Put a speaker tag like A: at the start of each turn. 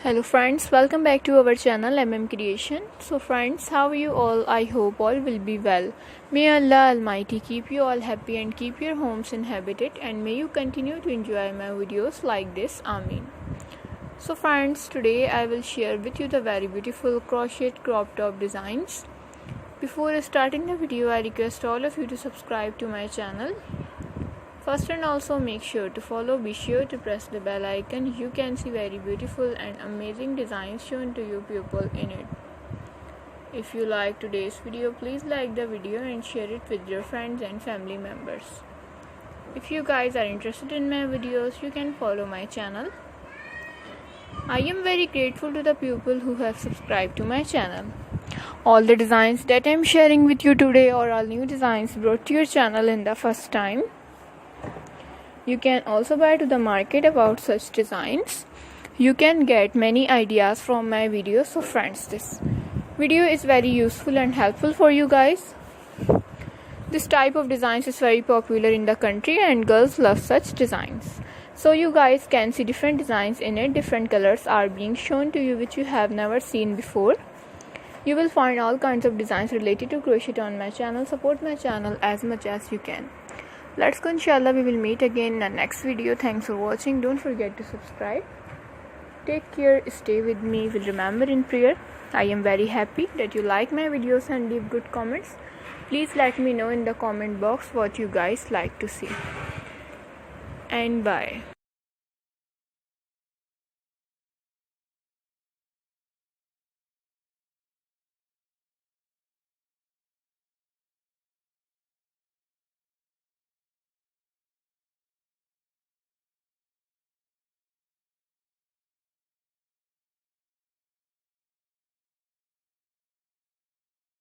A: Hello friends, welcome back to our channel Creation. So friends, how are you all? I hope all will be well. May Allah Almighty keep you all happy and keep your homes inhabited, and may you continue to enjoy my videos like this. Ameen. So friends, today I will share with you the very beautiful crochet crop top designs. Before starting the video, I request all of you to subscribe to my channel. First, and also make sure to follow. Be sure to press the bell icon. You can see very beautiful and amazing designs shown to you people in it. If you like today's video, please like the video and share it with your friends and family members. If you guys are interested in my videos, you can follow my channel. I am very grateful to the people who have subscribed to my channel. All the designs that I am sharing with you today are all new designs brought to your channel in the first time. You can also buy to the market about such designs. You can get many ideas from my videos. So friends, this video is very useful and helpful for you guys. This type of designs is very popular in the country and girls love such designs. So you guys can see different designs in it. Different colors are being shown to you which you have never seen before. You will find all kinds of designs related to crochet on my channel. Support my channel as much as you can. Let's go, inshallah. We will meet again in the next video. Thanks for watching. Don't forget to subscribe. Take care. Stay with me. Will remember in prayer. I am very happy that you like my videos and leave good comments. Please let me know in the comment box what you guys like to see. And bye.